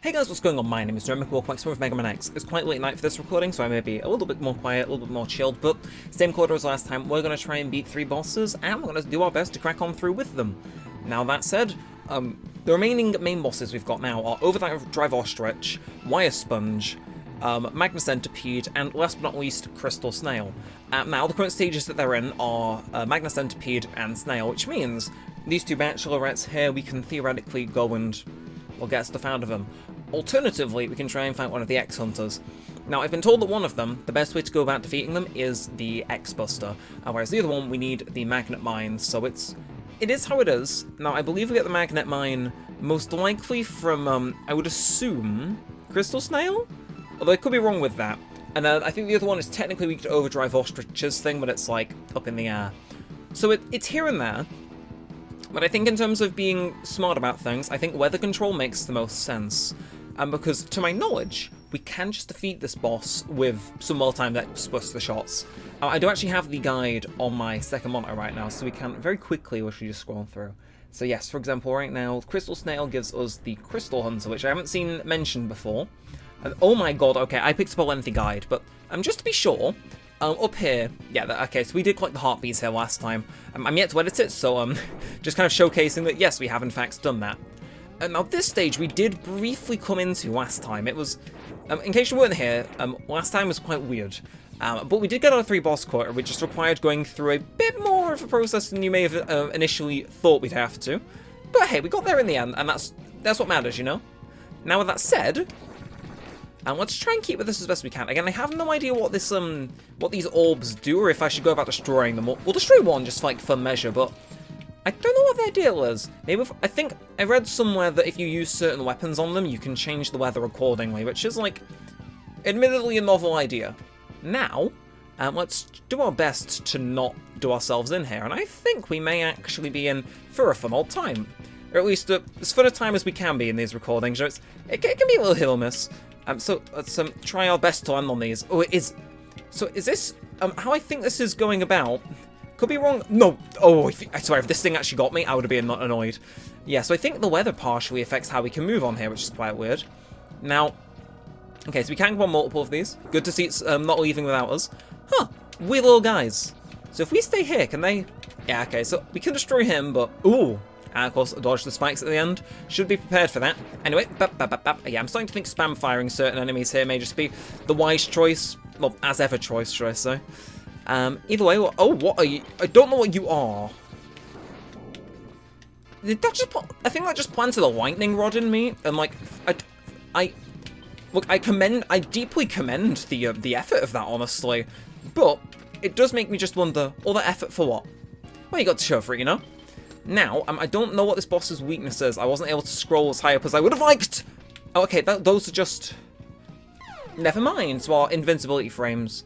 Hey guys, what's going on? My name is Neremik, welcome back to more of Megaman X. It's quite late night for this recording, so I may be a little bit more quiet, a little bit more chilled, but same quarter as last time, we're going to try and beat 3 bosses, and we're going to do our best to crack on through with them. Now that said, the remaining main bosses we've got now are Overdrive Ostrich, Wire Sponge, Magna Centipede, and last but not least, Crystal Snail. Now, the current stages that they're in are Magna Centipede and Snail, which means these two bachelorettes here, we can theoretically go and, well, get stuff out of them. Alternatively, we can try and fight one of the X-Hunters. Now, I've been told that one of them, the best way to go about defeating them is the X-Buster, whereas the other one, we need the Magnet Mine, so it is how it is. Now, I believe we get the Magnet Mine most likely from, I would assume, Crystal Snail? Although I could be wrong with that. And I think the other one is technically weak to Overdrive Ostrich's thing, but it's, like, up in the air. So it's here and there. But I think in terms of being smart about things, I think weather control makes the most sense. Because, to my knowledge, we can just defeat this boss with some well-timed X-Buster shots. I do actually have the guide on my second monitor right now, so we can very quickly literally just scroll through. So yes, for example, right now, Crystal Snail gives us the Crystal Hunter, which I haven't seen mentioned before. And, oh my god, okay, I picked up a lengthy guide, but just to be sure, up here, yeah, okay, so we did collect the heartbeats here last time. I'm yet to edit it, so just kind of showcasing that, yes, we have in fact done that. Now, this stage we did briefly come into last time. It was, in case you weren't here, last time was quite weird. But we did get our 3 boss quarter, which just required going through a bit more of a process than you may have initially thought we'd have to. But hey, we got there in the end, and that's what matters, you know? Now, with that said, let's try and keep with this as best we can. Again, I have no idea what this, what these orbs do, or if I should go about destroying them. We'll destroy one just like for measure, but I don't know what their deal is. Maybe I think I read somewhere that if you use certain weapons on them, you can change the weather accordingly, which is, like, admittedly a novel idea. Now, let's do our best to not do ourselves in here, and I think we may actually be in for a fun old time. Or at least as fun a time as we can be in these recordings. So it can be a little hit or miss. So let's try our best to land on these. Oh, it is. So is this how I think this is going about? Could be wrong. No. Oh, I swear, if this thing actually got me, I would have been annoyed. Yeah, so I think the weather partially affects how we can move on here, which is quite weird. Now, okay, so we can go on multiple of these. Good to see it's not leaving without us. Huh, weird little guys. So if we stay here, can they... Yeah, okay, so we can destroy him, but... Ooh. And of course, dodge the spikes at the end. Should be prepared for that. Anyway, yeah, I'm starting to think spam firing certain enemies here may just be the wise choice. Well, as ever choice, should I say. Either way, oh, what are you? I don't know what you are. Did that just I think that just planted a lightning rod in me, and like, look, I deeply commend the effort of that, honestly, but it does make me just wonder, all that effort for what? Well, you got to show for it, you know? Now, I don't know what this boss's weakness is. I wasn't able to scroll as high up as I would have liked. Oh, okay, those are just... Never mind. So our invincibility frames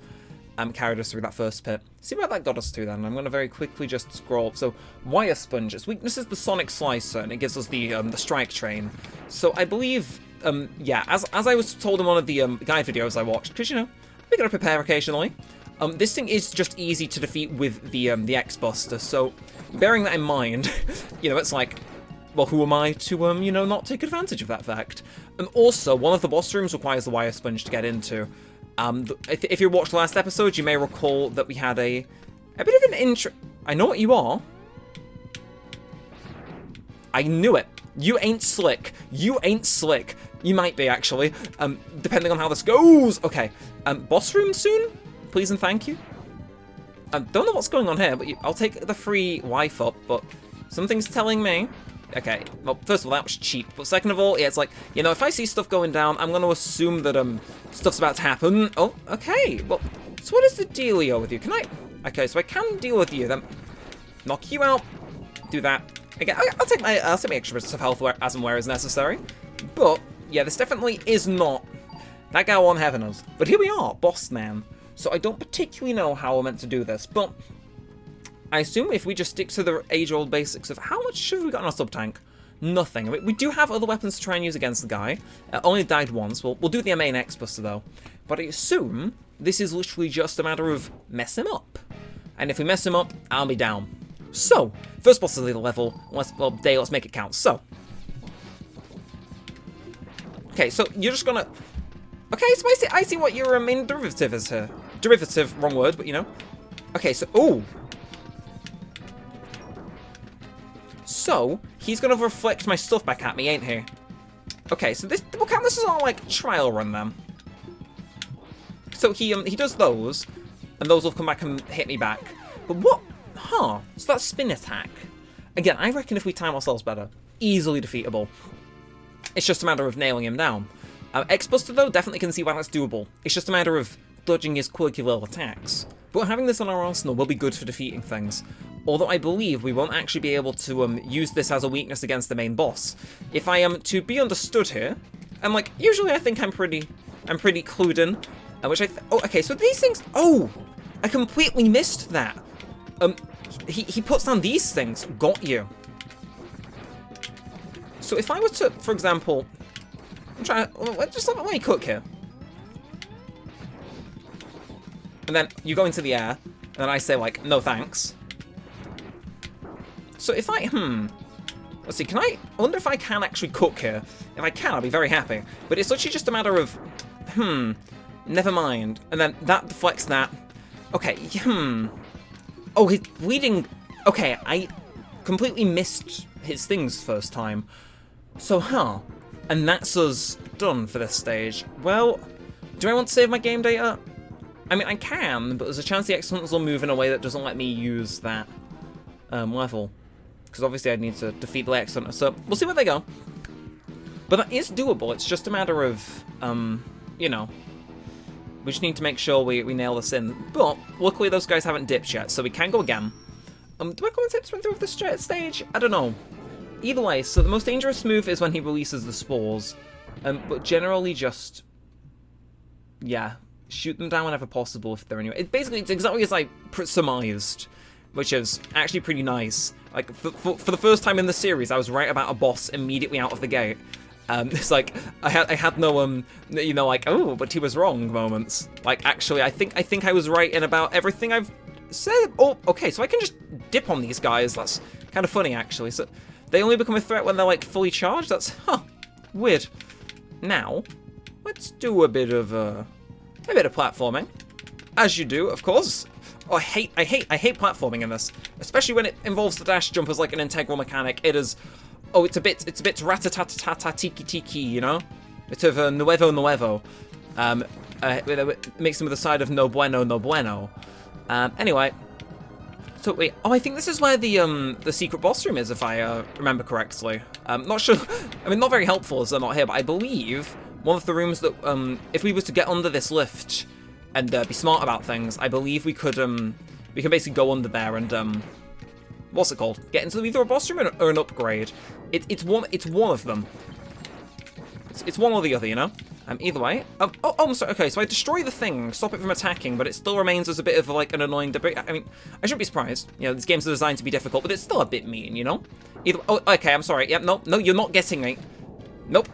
carried us through that first pit. See where that got us to then. I'm going to very quickly just scroll. So, Wire Sponge. Its weakness is the Sonic Slicer, and it gives us the Strike Train. So I believe, yeah, as I was told in one of the guide videos I watched, because, you know, we got to prepare occasionally. This thing is just easy to defeat with the X-Buster, so bearing that in mind, you know, it's like, well, who am I to, you know, not take advantage of that fact? And also, one of the boss rooms requires the Wire Sponge to get into. If you watched the last episode, you may recall that we had a bit of an intro. I know what you are. I knew it. You ain't slick. You ain't slick. You might be, actually, depending on how this goes. Okay, boss room soon? Please and thank you. I don't know what's going on here, but I'll take the free wife up, but something's telling me... Okay, well, first of all, that was cheap, but second of all, yeah, it's like, you know, if I see stuff going down, I'm going to assume that, stuff's about to happen. Oh, okay, well, so what is the dealio with you? Can I... Okay, so I can deal with you, then knock you out, do that. Again, I'll take my extra bits of health as and where is necessary, but, yeah, this definitely is not that guy on heaven us. But here we are, Boss Man. So I don't particularly know how we're meant to do this, but I assume if we just stick to the age-old basics of how much have we got in our sub-tank? Nothing. I mean, we do have other weapons to try and use against the guy. Only died once. We'll do the main X-Buster, though. But I assume this is literally just a matter of mess him up. And if we mess him up, I'll be down. So, first boss of the level. Let's make it count. So, Okay, so you're just gonna... Okay, so I see what your main derivative is here. Derivative, wrong word, but you know. Okay, so... Ooh. So, he's gonna reflect my stuff back at me, ain't he? Okay, so this... We'll count this as our, like, trial run, then. So he does those, and those will come back and hit me back. But what? Huh. So that's spin attack. Again, I reckon if we time ourselves better, easily defeatable. It's just a matter of nailing him down. X-Buster, though, definitely can see why that's doable. It's just a matter of dodging his quirky little attacks. But having this on our arsenal will be good for defeating things. Although I believe we won't actually be able to use this as a weakness against the main boss. If I am to be understood here, and like, usually I think I'm pretty clued in. Which oh, okay, so these things... Oh! I completely missed that. He puts down these things. Got you. So if I were to, for example... I'm trying to... Just let me cook here. And then you go into the air, and then I say, like, no thanks. So if I... Let's see, I wonder if I can actually cook here. If I can, I'll be very happy. But it's literally just a matter of... Never mind. And then that deflects that. Okay, Oh, he's bleeding. Okay, I completely missed his things first time. So, and that's us done for this stage. Well, do I want to save my game data? I mean, I can, but there's a chance the X-Hunters will move in a way that doesn't let me use that level. Because obviously I'd need to defeat the X-Hunter, so we'll see where they go. But that is doable. It's just a matter of, you know... We just need to make sure we nail this in. But, luckily those guys haven't dipped yet, so we can go again. Do I commentate to run through this stage? I don't know. Either way, so the most dangerous move is when he releases the spores. But generally just... Yeah. Shoot them down whenever possible if they're anywhere. Basically, it's exactly as I surmised. Which is actually pretty nice. Like, for the first time in the series, I was right about a boss immediately out of the gate. It's like, I had no, you know, like, oh, but he was wrong moments. Like, actually, I think I was right in about everything I've said. Oh, okay, so I can just dip on these guys. That's kind of funny, actually. So they only become a threat when they're, like, fully charged? That's, weird. Now, let's do a bit of platforming. As you do, of course. Oh, I hate platforming in this. Especially when it involves the dash jump as, like, an integral mechanic. It is... Oh, it's a bit rat-a-tat-a-tat-a tiki-tiki, you know? Bit of a nuevo. Mixing with a side of no bueno. Anyway. So, wait. Oh, I think this is where the secret boss room is, if I remember correctly. Not sure. I mean, not very helpful as they're not here, but I believe one of the rooms that, if we were to get under this lift and be smart about things, I believe we could, we can basically go under there and, what's it called? Get into either a boss room or an upgrade. It's one of them. It's one or the other, you know? Either way. I'm sorry. Okay, so I destroy the thing, stop it from attacking, but it still remains as a bit of like an annoying debate. I mean, I shouldn't be surprised. You know, these games are designed to be difficult, but it's still a bit mean, you know? Either. Oh, okay. I'm sorry. Yep. No, you're not getting me. Nope.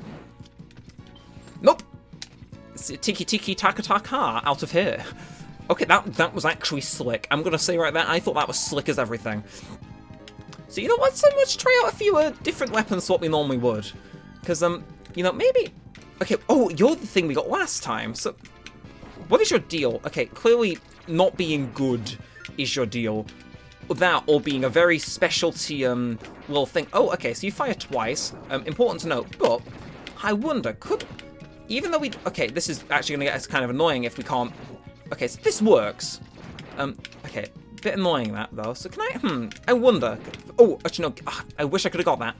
Tiki taka out of here. Okay, that was actually slick. I'm gonna say right there, I thought that was slick as everything. So you know what? So let's try out a few different weapons to what we normally would, because you know, maybe. Okay. Oh, you're the thing we got last time. So, what is your deal? Okay, clearly not being good is your deal. That or being a very specialty little thing. Oh, okay. So you fire twice. Important to note. But I wonder, could even though we okay, this is actually gonna get us kind of annoying if we can't. Okay, so this works. Okay, bit annoying that though. So can I? I wonder. Oh, actually no. I wish I could have got that.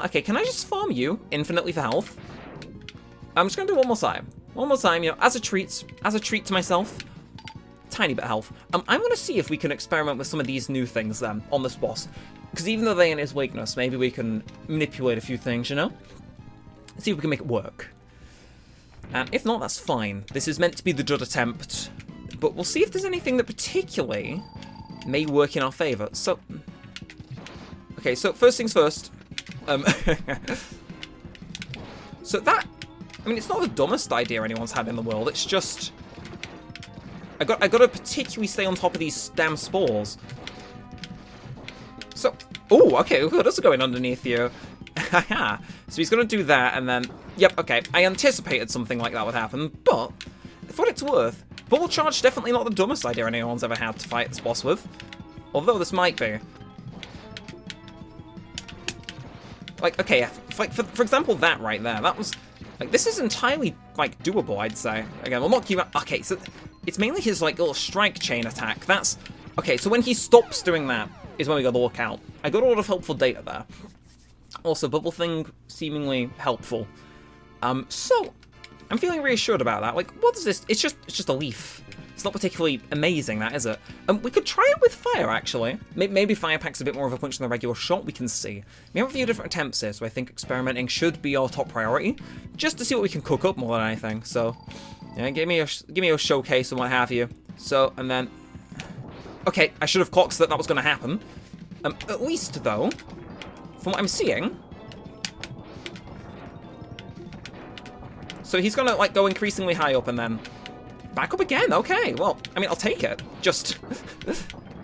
Okay, can I just farm you infinitely for health? I'm just gonna do one more time. One more time, you know, as a treat to myself. Tiny bit of health. I'm gonna see if we can experiment with some of these new things then on this boss, because even though they ain't his weakness, maybe we can manipulate a few things, you know. See if we can make it work. And if not, that's fine. This is meant to be the dud attempt, but we'll see if there's anything that particularly may work in our favor. So, okay, so first things first. So that, I mean, it's not the dumbest idea anyone's had in the world. It's just, I gotta particularly stay on top of these damn spores. So, oh, okay, what else is going underneath you? So he's gonna do that, and then Yep, okay, I anticipated something like that would happen, but for what it's worth, Bubble Charge definitely not the dumbest idea anyone's ever had to fight this boss with. Although this might be. Like, okay, like, for example, that right there, that was, like, this is entirely, like, doable, I'd say. Again, we'll not keep, okay, so it's mainly his, like, little strike chain attack. That's, okay, so when he stops doing that is when we gotta look out. I got a lot of helpful data there. Also, Bubble Thing, seemingly helpful. So, I'm feeling reassured about that. Like, what is this? It's just a leaf. It's not particularly amazing, that, is it? We could try it with fire, actually. Maybe fire packs a bit more of a punch than the regular shot, we can see. We have a few different attempts here, so I think experimenting should be our top priority, just to see what we can cook up more than anything. So, yeah, give me a showcase and what have you. So, and then, okay, I should have clocked that was going to happen. At least, though, from what I'm seeing, so he's gonna, like, go increasingly high up and then back up again. Okay, well, I mean, I'll take it. Just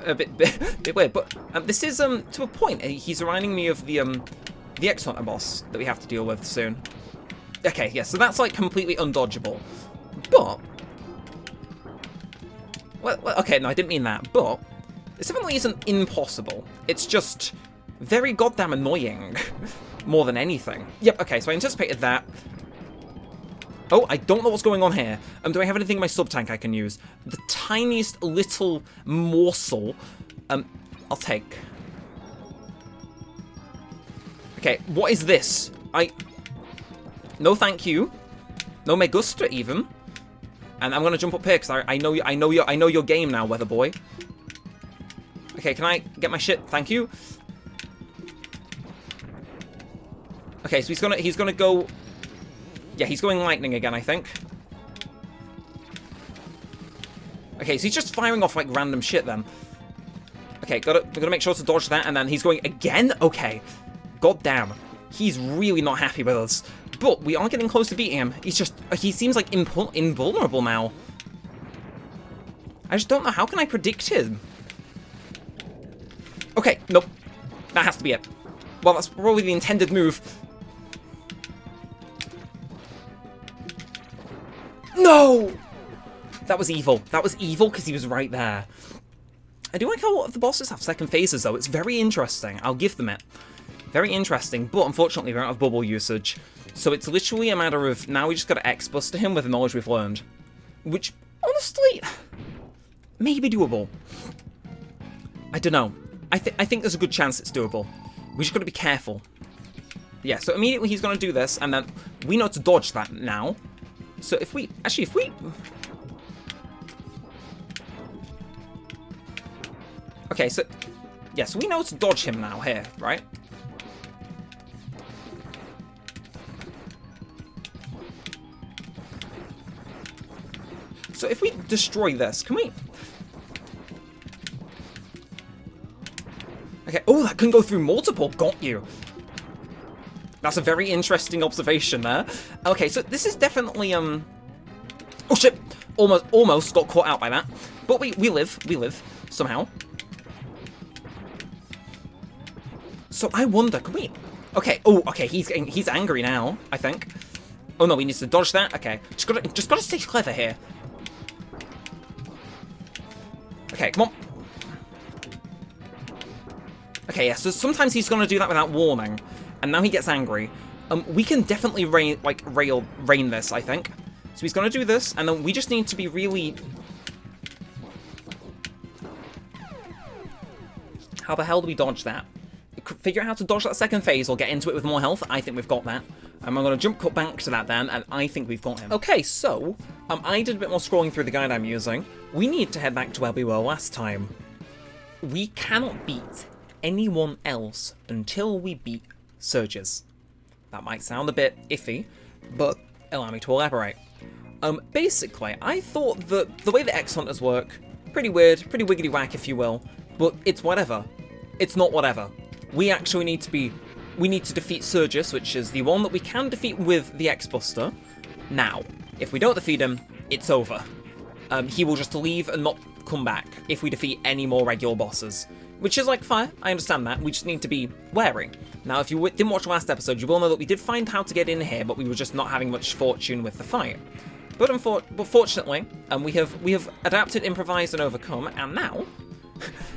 a bit weird, but this is to a point. He's reminding me of the X-Hunter boss that we have to deal with soon. Okay, yeah, so that's like completely undodgeable, but well, okay, no, I didn't mean that. But this definitely isn't impossible. It's just very goddamn annoying, more than anything. Yep. Okay, so I anticipated that. Oh, I don't know what's going on here. Do I have anything in my sub-tank I can use? The tiniest little morsel. I'll take. Okay, what is this? No thank you. No me gusta, even. And I'm gonna jump up here, because I know your game now, Weather Boy. Okay, can I get my shit? Thank you. Okay, so he's gonna go. Yeah, he's going lightning again, I think. Okay, so he's just firing off, like, random shit, then. Okay, we're gonna make sure to dodge that, and then he's going again? Okay. God damn. He's really not happy with us. But we are getting close to beating him. He seems, like, invulnerable now. I just don't know. How can I predict him? Okay, nope. That has to be it. Well, that's probably the intended move. No! That was evil. That was evil because he was right there. I do like how a lot of the bosses have second phases, though. It's very interesting. I'll give them it. Very interesting, but unfortunately we don't have bubble usage. So it's literally a matter of now we just gotta X-Buster him with the knowledge we've learned. Which, honestly, may be doable. I don't know. I think there's a good chance it's doable. We just gotta be careful. Yeah, so immediately he's gonna do this, and then we know to dodge that now. So if we... Okay, so... Yeah, so we know to dodge him now here, right? So if we destroy this, can we... Okay, oh, that can go through multiple, got you. That's a very interesting observation there. Okay, so this is definitely, oh shit! Almost got caught out by that. But we live, somehow. So I wonder, can we... Okay, oh, okay, he's angry now, I think. Oh no, we need to dodge that, okay. Just gotta stay clever here. Okay, come on. Okay, yeah, so sometimes he's gonna do that without warning. And now he gets angry. We can definitely rain this, I think. So he's gonna do this, and then we just need to be really... How the hell do we dodge that? Figure out how to dodge that second phase or get into it with more health. I think we've got that. I'm gonna cut back to that then, and I think we've got him. Okay, so, I did a bit more scrolling through the guide I'm using. We need to head back to where we were last time. We cannot beat anyone else until we beat Surges. That might sound a bit iffy, but allow me to elaborate. Basically, I thought that the way the X-Hunters work, pretty weird, pretty wiggity-whack if you will, but it's whatever. It's not whatever. We actually need to defeat Surges, which is the one that we can defeat with the X-Buster. Now, if we don't defeat him, it's over. He will just leave and not come back if we defeat any more regular bosses. which is like fire, I understand that, we just need to be wary. Now, if you didn't watch the last episode, you will know that we did find how to get in here, but we were just not having much fortune with the fight. But fortunately, we have adapted, improvised, and overcome, and now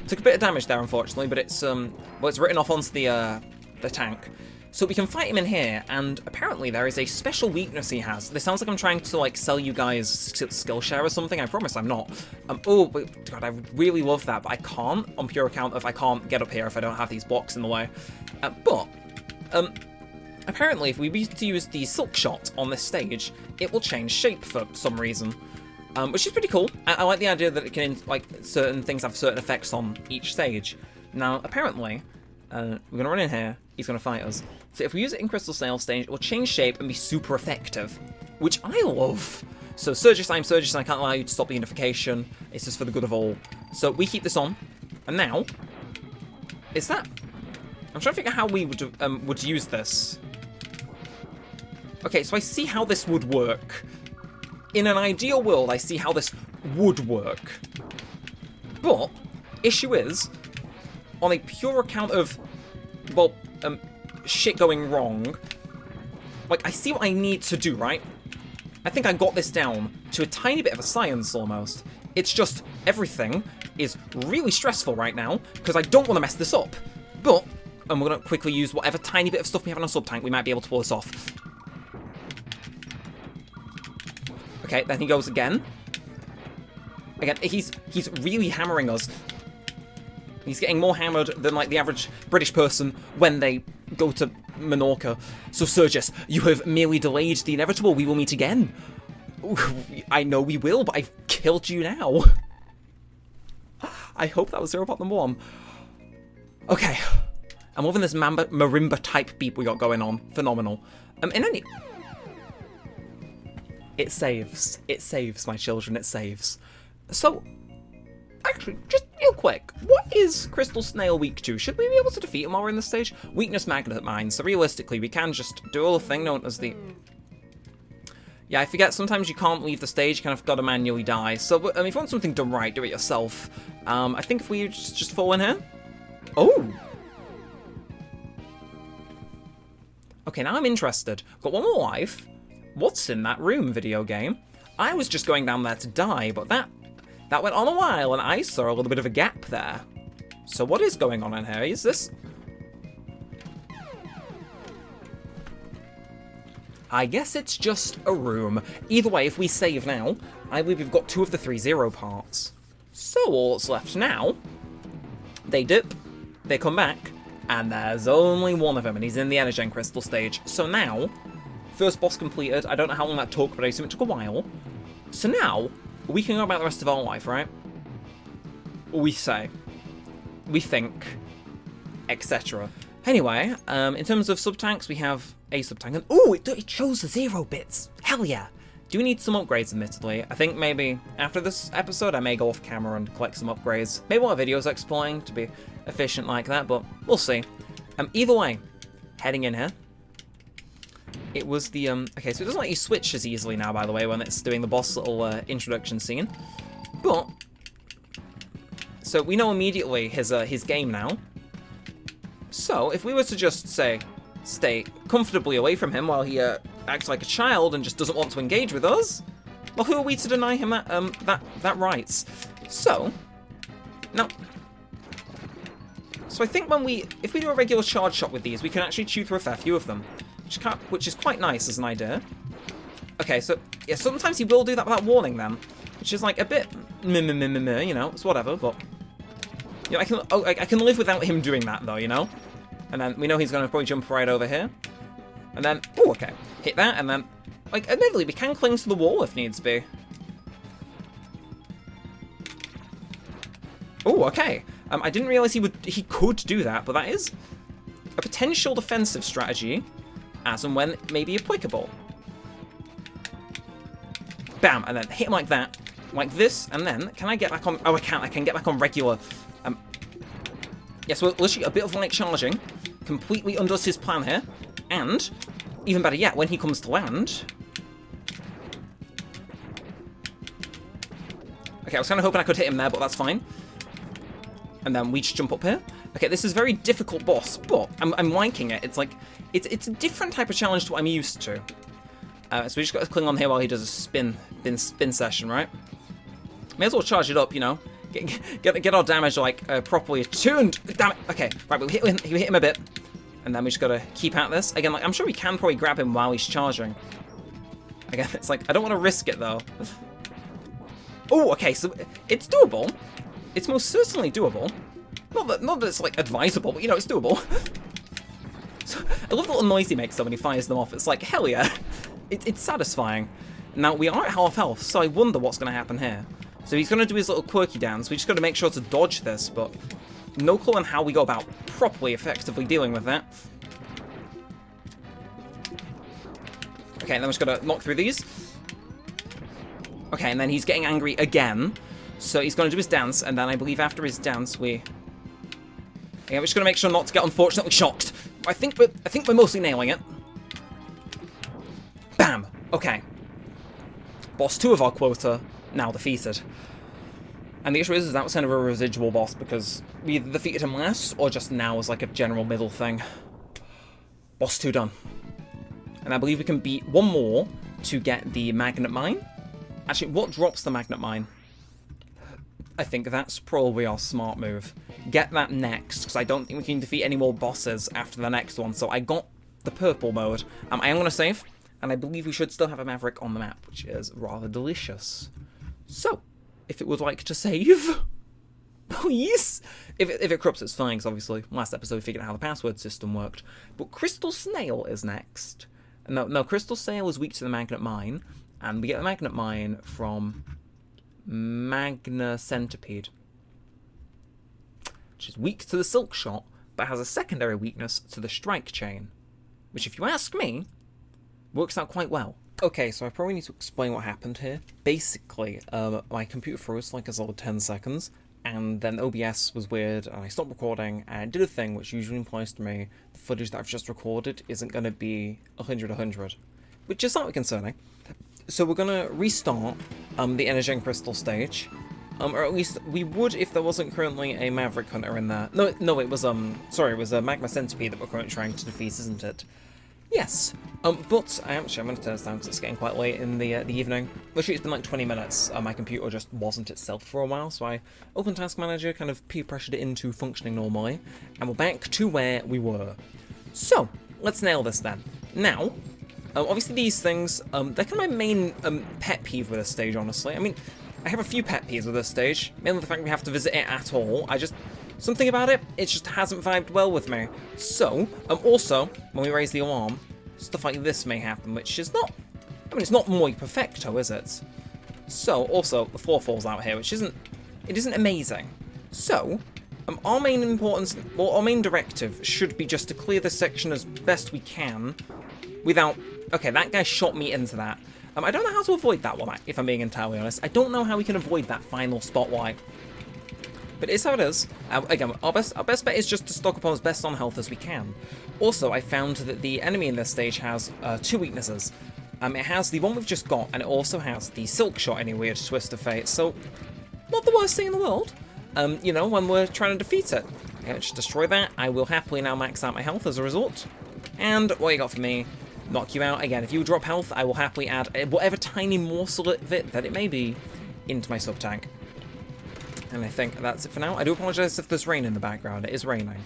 took a bit of damage there, unfortunately, but it's written off onto the tank. So we can fight him in here, and apparently there is a special weakness he has. This sounds like I'm trying to, like, sell you guys Skillshare or something. I promise I'm not. Oh, but, God, I really love that, but I can't, on pure account of I can't get up here if I don't have these blocks in the way. Apparently, if we were to use the Silk Shot on this stage, it will change shape for some reason. Which is pretty cool. I like the idea that it can, like, certain things have certain effects on each stage. Now, apparently, we're going to run in here. He's going to fight us. So if we use it in Crystal Snail stage, it will change shape and be super effective, which I love. So Surgis, I can't allow you to stop the unification. It's just for the good of all. So we keep this on. And now, is that... I'm trying to figure out how we would use this. Okay, so I see how this would work. In an ideal world, I see how this would work. But, issue is, on a pure account of, well, shit going wrong, like, I see what I need to do, right? I think I got this down to a tiny bit of a science, almost. It's just, everything is really stressful right now, because I don't want to mess this up. But, and we're going to quickly use whatever tiny bit of stuff we have in our sub-tank, we might be able to pull this off. Okay, then he goes again. Again, he's really hammering us. He's getting more hammered than, like, the average British person when they go to Menorca. So, Surgis, you have merely delayed the inevitable. We will meet again. Ooh, I know we will, but I've killed you now. I hope that was 0.1. Okay. I'm loving this marimba-type beat we got going on. Phenomenal. In any... It saves. It saves, my children. It saves. So... Actually, just real quick, what is Crystal Snail weak to? Should we be able to defeat him while we're in this stage? Weakness Magnet Mine, so realistically, we can just do a little thing known as the... Yeah, I forget, sometimes you can't leave the stage, you kind of gotta manually die. So, if you want something done right, do it yourself. I think if we just fall in here... Oh! Okay, now I'm interested. Got one more life. What's in that room, video game? I was just going down there to die, but that went on a while, and I saw a little bit of a gap there. So what is going on in here? Is this... I guess it's just a room. Either way, if we save now, I believe we've got 2 of the 3 0 parts. So all that's left now, they dip, they come back, and there's only one of them, and he's in the Energen Crystal stage. So now, first boss completed. I don't know how long that took, but I assume it took a while. So now... we can go about the rest of our life, right? We say. We think. Etc. Anyway, in terms of sub-tanks, we have a sub-tank. And ooh, it shows the 0 bits. Hell yeah. Do we need some upgrades, admittedly? I think maybe after this episode, I may go off camera and collect some upgrades. Maybe we'll have videos exploring to be efficient like that, but we'll see. Either way, heading in here. It was the, okay, so it doesn't let you switch as easily now, by the way, when it's doing the boss little introduction scene. But, so we know immediately his game now. So, if we were to just, say, stay comfortably away from him while he acts like a child and just doesn't want to engage with us, well, who are we to deny him that rights? So, now... So I think if we do a regular charge shot with these, we can actually chew through a fair few of them. Which is quite nice as an idea. Okay, so, yeah, sometimes he will do that without warning them, which is, like, a bit you know, it's whatever, but... You know, I can live without him doing that, though, you know? And then we know he's going to probably jump right over here. And then, oh, okay, hit that, and then, like, admittedly, we can cling to the wall if needs be. Oh, okay. I didn't realize he could do that, but that is a potential defensive strategy. As and when it may be applicable. Bam, and then hit him like that. Like this, and then, can I get back on... Oh, I can't. I can get back on regular... Yeah, so literally a bit of light charging completely undoes his plan here. And, even better yet, when he comes to land... Okay, I was kind of hoping I could hit him there, but that's fine. And then we just jump up here. Okay, this is a very difficult boss, but I'm liking it. It's like, it's a different type of challenge to what I'm used to. So we just got to cling on here while he does a spin session, right? May as well charge it up, you know. Get our damage, like, properly attuned. Damn it. Okay, right, we hit him a bit. And then we just got to keep at this. Again, like, I'm sure we can probably grab him while he's charging. Again, it's like, I don't want to risk it, though. Oh, okay, so it's doable. It's most certainly doable. Not that it's, like, advisable, but, you know, it's doable. So, I love the little noise he makes though when he fires them off. It's like, hell yeah. It's satisfying. Now, we are at half health, so I wonder what's going to happen here. So he's going to do his little quirky dance. We just got to make sure to dodge this, but no clue on how we go about properly, effectively dealing with that. Okay, and then we just got to knock through these. Okay, and then he's getting angry again. So he's going to do his dance, and then I believe after his dance, yeah, we're just going to make sure not to get unfortunately shocked. I think we're mostly nailing it. Bam! Okay. Boss 2 of our quota, now defeated. And the issue is that was kind of a residual boss, because we either defeated him last, or just now as like a general middle thing. Boss 2 done. And I believe we can beat one more to get the Magnet Mine. Actually, what drops the Magnet Mine? I think that's probably our smart move. Get that next, because I don't think we can defeat any more bosses after the next one. So I got the purple mode. I am going to save, and I believe we should still have a Maverick on the map, which is rather delicious. So, if it would like to save, please. If it corrupts, it's fine, because obviously last episode we figured out how the password system worked. But Crystal Snail is next. No, Crystal Snail is weak to the Magnet Mine, and we get the Magnet Mine from Magna Centipede, which is weak to the Silk Shot, but has a secondary weakness to the Strike Chain, which, if you ask me, works out quite well. Okay, so I probably need to explain what happened here. Basically, my computer froze like a solid 10 seconds, and then OBS was weird, and I stopped recording, and it did a thing which usually implies to me the footage that I've just recorded isn't going to be 100/100, which is slightly concerning. So we're going to restart the Energen Crystal stage, or at least we would if there wasn't currently a Maverick Hunter in there. No, it was, sorry, it was a Magma Centipede that we're currently trying to defeat, isn't it? Yes, but I'm going to turn this down because it's getting quite late in the evening. Literally, it's been like 20 minutes. My computer just wasn't itself for a while, so I opened Task Manager, kind of peer-pressured it into functioning normally, and we're back to where we were. So, let's nail this then. Now, obviously these things, they're kind of my main pet peeve with this stage, honestly. I mean, I have a few pet peeves with this stage, mainly the fact we have to visit it at all. Something about it, it just hasn't vibed well with me. So, also, when we raise the alarm, stuff like this may happen, which is not, I mean, it's not muy perfecto, is it? So, also, the floor falls out here, which isn't amazing. So, our main importance, well, our main directive should be just to clear this section as best we can, without, okay, that guy shot me into that. I don't know how to avoid that one, if I'm being entirely honest. I don't know how we can avoid that final spotlight. But it's how it is. Again, our best bet is just to stock up on as best on health as we can. Also, I found that the enemy in this stage has 2 weaknesses. It has the one we've just got, and it also has the Silk Shot in a weird twist of fate. So, not the worst thing in the world, you know, when we're trying to defeat it. Yeah, just destroy that. I will happily now max out my health as a result. And what you got for me? Knock you out. Again, if you drop health, I will happily add whatever tiny morsel of it that it may be into my sub-tank. And I think that's it for now. I do apologise if there's rain in the background. It is raining.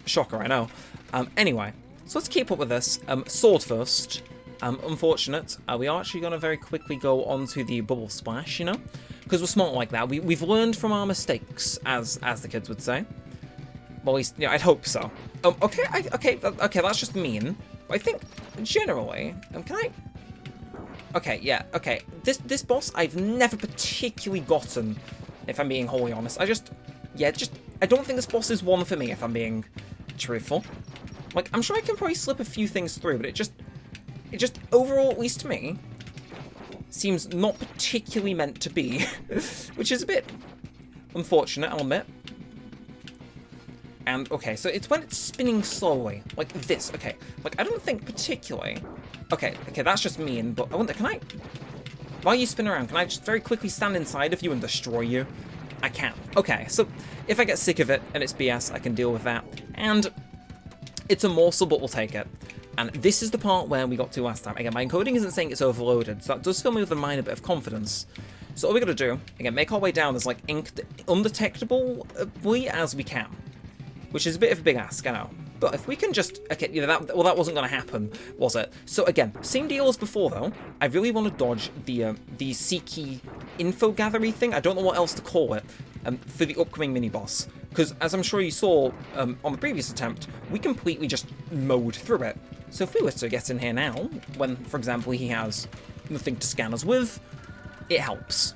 Shocker, I know. Anyway, so let's keep up with this. Sword first. Unfortunate. We are actually going to very quickly go onto the bubble splash, you know? Because we're smart like that. We've learned from our mistakes, as the kids would say. Well, at least, yeah, I'd hope so. Okay, that's just mean. But I think, generally, can I... Okay, yeah, okay. This boss I've never particularly gotten, if I'm being wholly honest. I don't think this boss is one for me, if I'm being truthful. Like, I'm sure I can probably slip a few things through, but it just overall, at least to me, seems not particularly meant to be, which is a bit unfortunate, I'll admit. And, okay, so it's when it's spinning slowly, like this, okay. Like, I don't think particularly... Okay, that's just mean, but I wonder, can I... While you spin around, can I just very quickly stand inside of you and destroy you? I can. Okay, so if I get sick of it and it's BS, I can deal with that. And it's a morsel, but we'll take it. And this is the part where we got to last time. Again, my encoding isn't saying it's overloaded, so that does fill me with a minor bit of confidence. So all we gotta do, again, make our way down as, like, undetectably as we can. Which is a bit of a big ask, I know. But if we can just... Okay, you know, that wasn't gonna happen, was it? So again, same deal as before, though. I really want to dodge the Seeky info-gathery thing. I don't know what else to call it, for the upcoming mini-boss. Because, as I'm sure you saw on the previous attempt, we completely just mowed through it. So if we were to get in here now, when, for example, he has nothing to scan us with, it helps.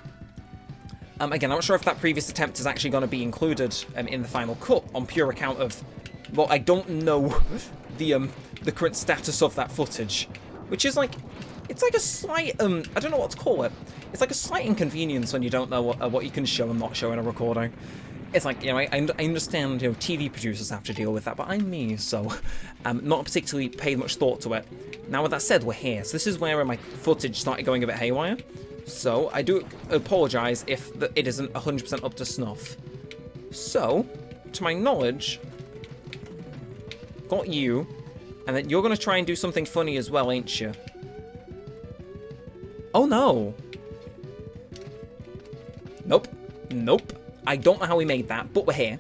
Again, I'm not sure if that previous attempt is actually going to be included in the final cut, on pure account of, well, I don't know the current status of that footage, which is like, it's like a slight, I don't know what to call it. It's like a slight inconvenience when you don't know what you can show and not show in a recording. It's like, you know, I understand, you know, TV producers have to deal with that, but I'm me, so not particularly paid much thought to it. Now, with that said, we're here. So this is where my footage started going a bit haywire. So I do apologise if it isn't 100% up to snuff. So, to my knowledge, got you, and then you're going to try and do something funny as well, ain't you? Oh no! Nope. Nope. I don't know how we made that, but we're here.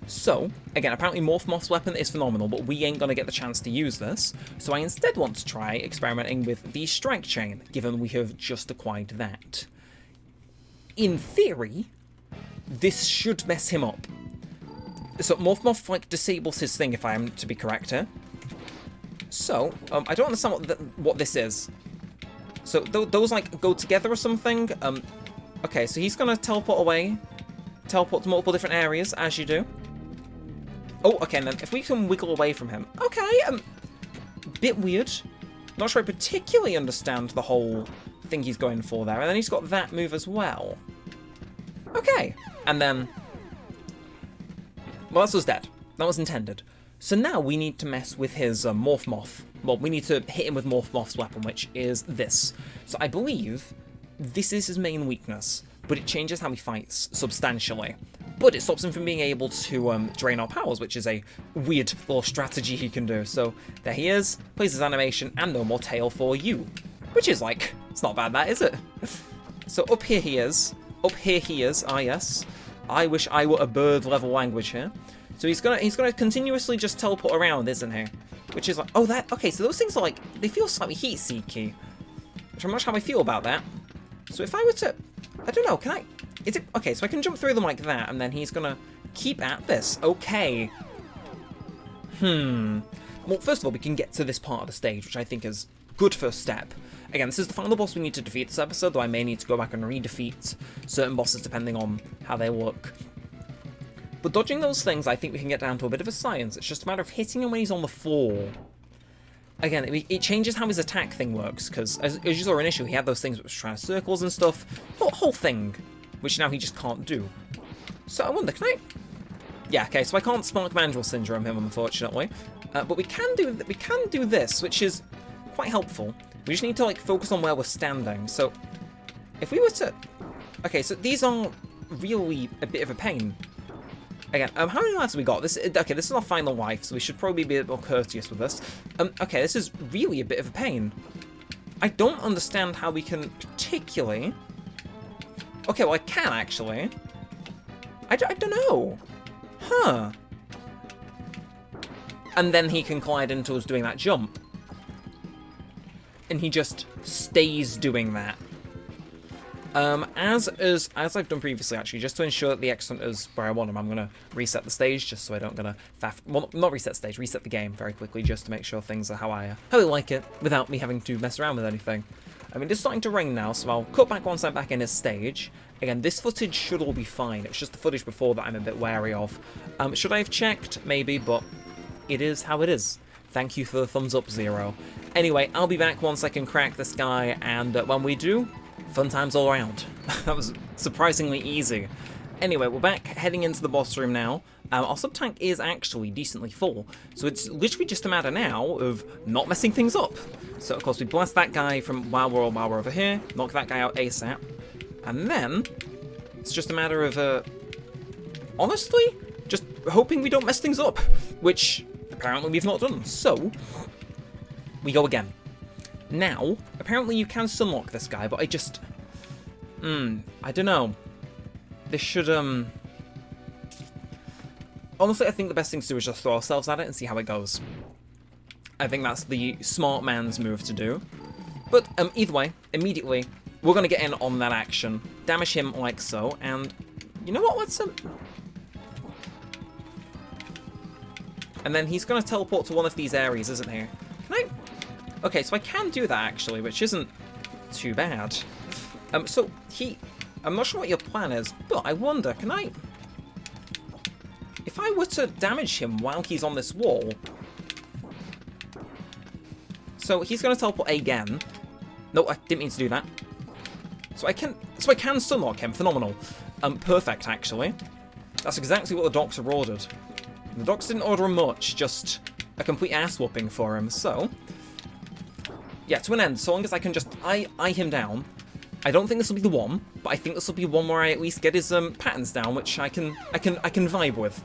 So, again, apparently Morph Moth's weapon is phenomenal, but we ain't gonna get the chance to use this. So I instead want to try experimenting with the Strike Chain, given we have just acquired that. In theory, this should mess him up. So Morph Moth, like, disables his thing, if I am to be correct here. So, I don't understand what this is. So, those, like, go together or something? Okay, so he's gonna teleport away. Teleport to multiple different areas, as you do. Oh, okay, and then if we can wiggle away from him. Okay, bit weird. Not sure I particularly understand the whole thing he's going for there. And then he's got that move as well. Okay, and then... Well, that was dead. That was intended. So now we need to mess with his Morph Moth. Well, we need to hit him with Morph Moth's weapon, which is this. So I believe... this is his main weakness, but it changes how he fights substantially. But it stops him from being able to drain our powers, which is a weird little strategy he can do. So there he is, plays his animation, and no more tail for you. Which is like, it's not bad that, is it? So up here he is. Up here he is, ah yes. I wish I were a bird level language here. So he's gonna continuously just teleport around, isn't he? Which is like, oh that, okay, so those things are like, they feel slightly heat-seeky. Which I'm not sure how I feel about that. So if I were to, I don't know, can I, is it, okay, so I can jump through them like that, and then he's gonna keep at this. Okay. Well, first of all, we can get to this part of the stage, which I think is good first step. Again, this is the final boss we need to defeat this episode, though I may need to go back and re-defeat certain bosses depending on how they look. But dodging those things, I think we can get down to a bit of a science. It's just a matter of hitting him when he's on the floor. Again, it changes how his attack thing works, because as you saw initially, he had those things which were trying circles and stuff. Whole thing, which now he just can't do. So I wonder, can I... Yeah, okay, so I can't Spark Mandrill Syndrome him, unfortunately. But we can do this, which is quite helpful. We just need to, like, focus on where we're standing. So, if we were to... Okay, so these are really a bit of a pain. Again, how many lives have we got? This is our final life, so we should probably be a bit more courteous with this. Okay, this is really a bit of a pain. I don't understand how we can particularly... Okay, well, I can, actually. I don't know. Huh. And then he can collide into us doing that jump. And he just stays doing that. As I've done previously, actually, just to ensure that the excellent is where I want him, I'm going to reset the stage, just so I don't gonna well, not reset the stage, reset the game very quickly, just to make sure things are how I like it, without me having to mess around with anything. I mean, it's starting to rain now, so I'll cut back once I'm back in his stage. Again, this footage should all be fine, it's just the footage before that I'm a bit wary of. Should I have checked? Maybe, but it is how it is. Thank you for the thumbs up, Zero. Anyway, I'll be back once I can crack this guy, and when we do, fun times all around. That was surprisingly easy. Anyway, we're back, heading into the boss room now. Our sub-tank is actually decently full, so it's literally just a matter now of not messing things up. So, of course, we blast that guy from while we're over here, knock that guy out ASAP, and then It's just a matter of, honestly, just hoping we don't mess things up, which apparently we've not done. So, we go again. Now, apparently you can sunlock this guy, but I just... I don't know. This should, honestly, I think the best thing to do is just throw ourselves at it and see how it goes. I think that's the smart man's move to do. But, either way, immediately, we're going to get in on that action. Damage him like so, and... You know what, let's, And then he's going to teleport to one of these areas, isn't he? Can I... Okay, so I can do that, actually, which isn't too bad. So, I'm not sure what your plan is, but I wonder, can I... If I were to damage him while he's on this wall... So, he's going to teleport again. No, I didn't mean to do that. So I can sunlock him. Phenomenal. Perfect, actually. That's exactly what the doctor ordered. The doctor didn't order much, just a complete ass-whooping for him, so... Yeah, to an end, so long as I can just eye him down. I don't think this will be the one, but I think this will be one where I at least get his patterns down, which I can vibe with.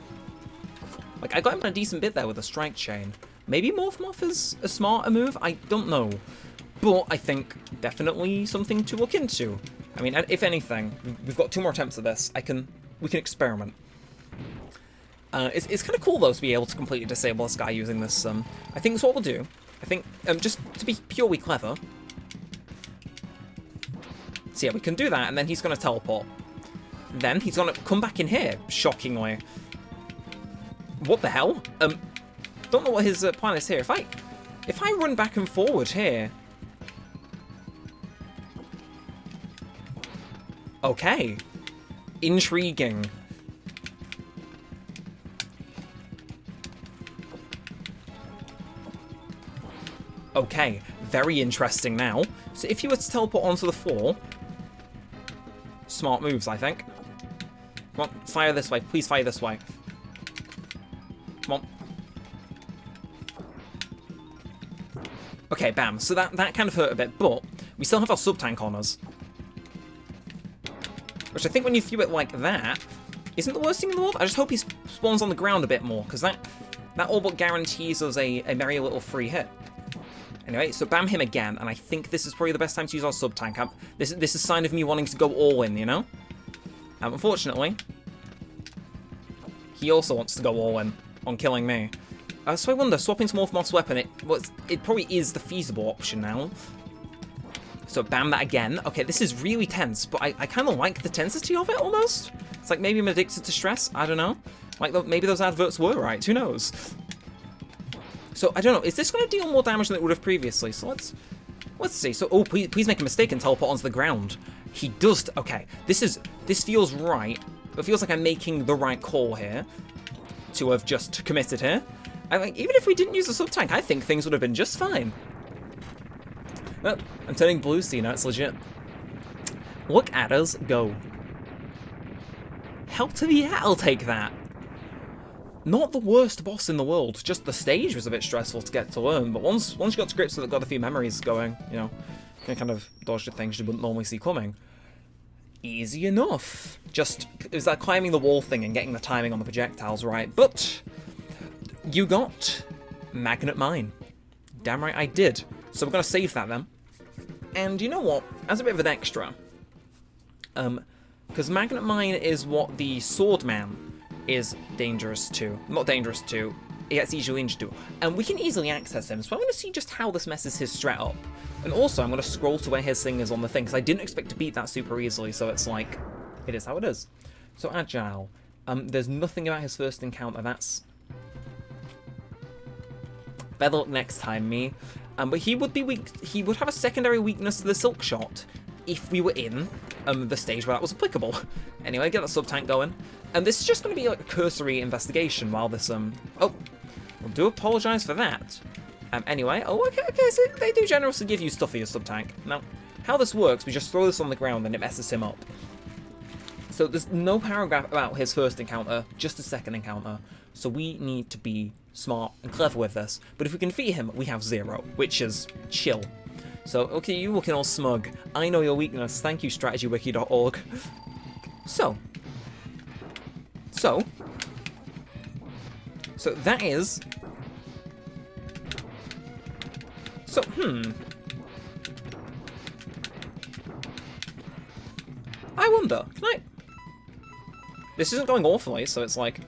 Like, I got him on a decent bit there with a strike chain. Maybe Morph Moth is a smarter move? I don't know. But I think definitely something to look into. I mean, if anything, we've got 2 more attempts at this. We can experiment. It's kind of cool, though, to be able to completely disable this guy using this. I think that's what we'll do. I think, just to be purely clever. So yeah, we can do that, and then he's going to teleport. Then he's going to come back in here, shockingly. What the hell? Don't know what his plan is here. If I run back and forward here... Okay. Intriguing. Okay, very interesting now. So if you were to teleport onto the floor... Smart moves, I think. Come on, fire this way. Please fire this way. Come on. Okay, bam. So that kind of hurt a bit, but we still have our sub-tank on us. Which I think when you view it like that, isn't the worst thing in the world. I just hope he spawns on the ground a bit more, because that all but guarantees us a merry little free hit. Anyway, so bam him again, and I think this is probably the best time to use our sub-tank. This is a sign of me wanting to go all in, you know? Unfortunately, he also wants to go all in on killing me. So I wonder, swapping to Morph Moth's weapon, it probably is the feasible option now. So bam that again. Okay, this is really tense, but I kind of like the tensity of it, almost. It's like maybe I'm addicted to stress, I don't know. Like, maybe those adverts were right, who knows? So, I don't know, is this going to deal more damage than it would have previously? So let's see. So, oh, please make a mistake and teleport onto the ground. He does, okay, this feels right. It feels like I'm making the right call here to have just committed here. I think, even if we didn't use the sub-tank, I think things would have been just fine. Oh, I'm turning blue, so you know it's legit. Look at us go. Hell to the yeah, I'll take that. Not the worst boss in the world, just the stage was a bit stressful to get to learn, but once you got to grips with it, got a few memories going, you know, kind of dodged the things you wouldn't normally see coming. Easy enough. Just, it was that climbing the wall thing and getting the timing on the projectiles right, but you got Magnet Mine. Damn right I did. So we're going to save that then. And you know what, as a bit of an extra, because Magnet Mine is what the Swordman is dangerous to. Not dangerous to, it gets easily injured to. And we can easily access him, so I'm going to see just how this messes his strat up. And also, I'm going to scroll to where his thing is on the thing, because I didn't expect to beat that super easily, so it's like, it is how it is. So Agile, there's nothing about his first encounter, that's... Better luck next time, me. But he would be weak, he would have a secondary weakness to the Silk Shot, if we were in the stage where that was applicable. Anyway, get that sub-tank going. And this is just going to be like a cursory investigation while this, oh, I do apologise for that. Anyway, oh, okay, so they do generously give you stuff for your sub-tank. Now, how this works, we just throw this on the ground and it messes him up. So there's no paragraph about his first encounter, just a second encounter. So we need to be smart and clever with this. But if we can defeat him, we have 0, which is chill. So, okay, you looking all smug. I know your weakness. Thank you, strategywiki.org. So that is... So, I wonder, can I... This isn't going awfully, so it's like...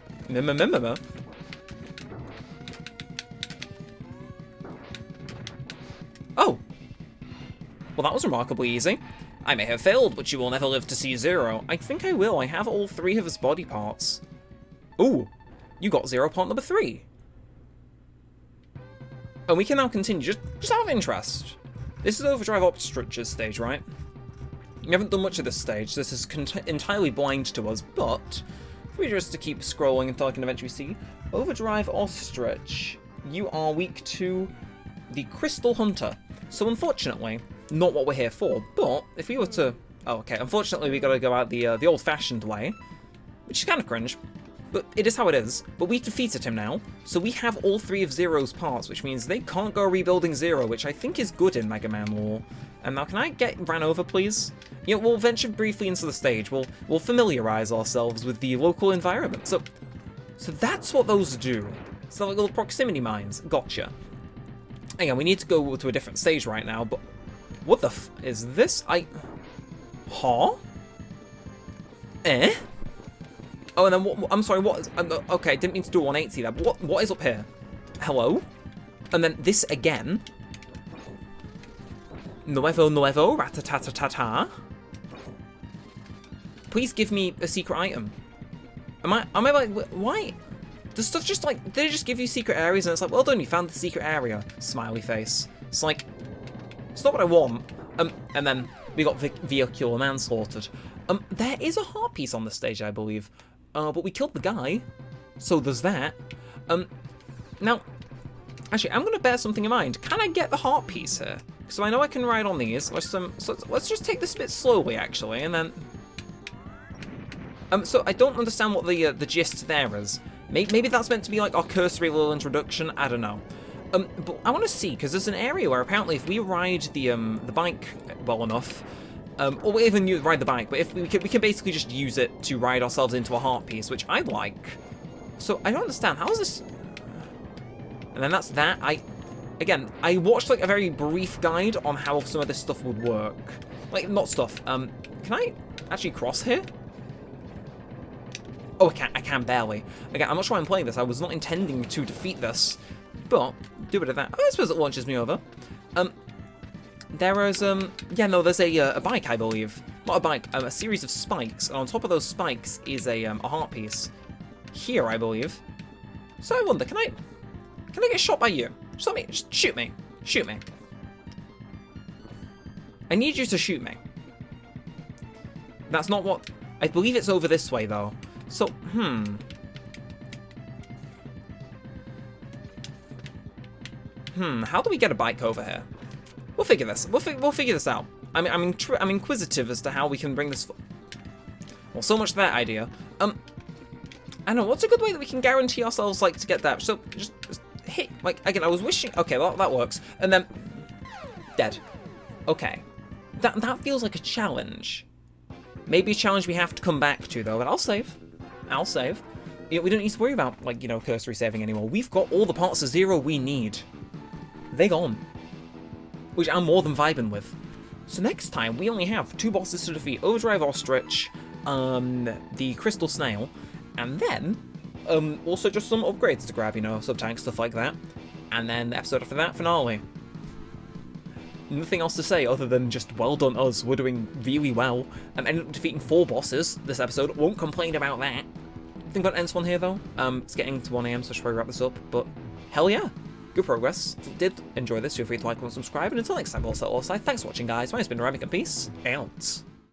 Oh! Well, that was remarkably easy. I may have failed, but you will never live to see 0. I think I will. I have all 3 of his body parts. Ooh! You got 0 part number 3. And we can now continue, just out of interest. This is Overdrive Ostrich's stage, right? We haven't done much of this stage. This is entirely blind to us, but if we just to keep scrolling until I can eventually see, Overdrive Ostrich, you are weak to the Crystal Hunter. So unfortunately, not what we're here for. But if we were to, oh, okay, unfortunately we got to go out the old-fashioned way, which is kind of cringe. But it is how it is. But we defeated him now, so we have all 3 of Zero's parts, which means they can't go rebuilding Zero, which I think is good in Mega Man lore. And now, can I get ran over, please? You know, we'll venture briefly into the stage. We'll familiarize ourselves with the local environment. So that's what those do. So like little proximity mines. Gotcha. Again, we need to go to a different stage right now. But what the f is this? Huh? Eh? Oh, and then what? I'm sorry. What? Is, okay, didn't mean to do a 180 there. But what is up here? Hello? And then this again. Nuevo, ratatatata. Please give me a secret item. Am I like, why? Does stuff just like, they just give you secret areas and it's like, well done, you found the secret area. Smiley face. It's like, it's not what I want. And then we got vehicular manslaughtered. There is a heart piece on the stage, I believe. But we killed the guy. So there's that. Now, actually, I'm gonna bear something in mind. Can I get the heart piece here? So I know I can ride on these. So let's just take this bit slowly, actually, and then. So I don't understand what the gist there is. Maybe that's meant to be like our cursory little introduction. I don't know. But I want to see because there's an area where apparently if we ride the bike well enough, or even ride the bike, but if we can basically just use it to ride ourselves into a heart piece, which I like. So I don't understand how is this. And then that's that. Again, I watched like a very brief guide on how some of this stuff would work. Like, not stuff. Can I actually cross here? Oh, I can barely. Again, I'm not sure why I'm playing this. I was not intending to defeat this, but do a bit of that. Oh, I suppose it launches me over. There is yeah, no, there's a bike, I believe. Not a bike, a series of spikes, and on top of those spikes is a heart piece. Here, I believe. So I wonder, can I get shot by you? Just shoot me. Shoot me. I need you to shoot me. That's not what... I believe it's over this way, though. So, how do we get a bike over here? We'll figure this. We'll figure this out. I'm inquisitive as to how we can bring this... Well, so much that idea. I don't know, what's a good way that we can guarantee ourselves, like, to get that? So, just hit, like, again, I was wishing... Okay, well, that works. And then... Dead. Okay. That feels like a challenge. Maybe a challenge we have to come back to, though, but I'll save. I'll save. You know, we don't need to worry about, like, you know, cursory saving anymore. We've got all the parts of Zero we need. They gone. Which I'm more than vibing with. So next time, we only have 2 bosses to defeat. Overdrive Ostrich, the Crystal Snail, and then... also just some upgrades to grab, you know, sub-tanks, stuff like that. And then the episode after that, finale. Nothing else to say other than just well done us, we're doing really well. And ended up defeating 4 bosses this episode, won't complain about that. I think that ends one here though. It's getting to 1 AM, so I should probably wrap this up, but hell yeah. Good progress. If you did enjoy this, feel free to like, comment, subscribe, and until next time, also, thanks for watching guys, my name's been Neremik, and peace out.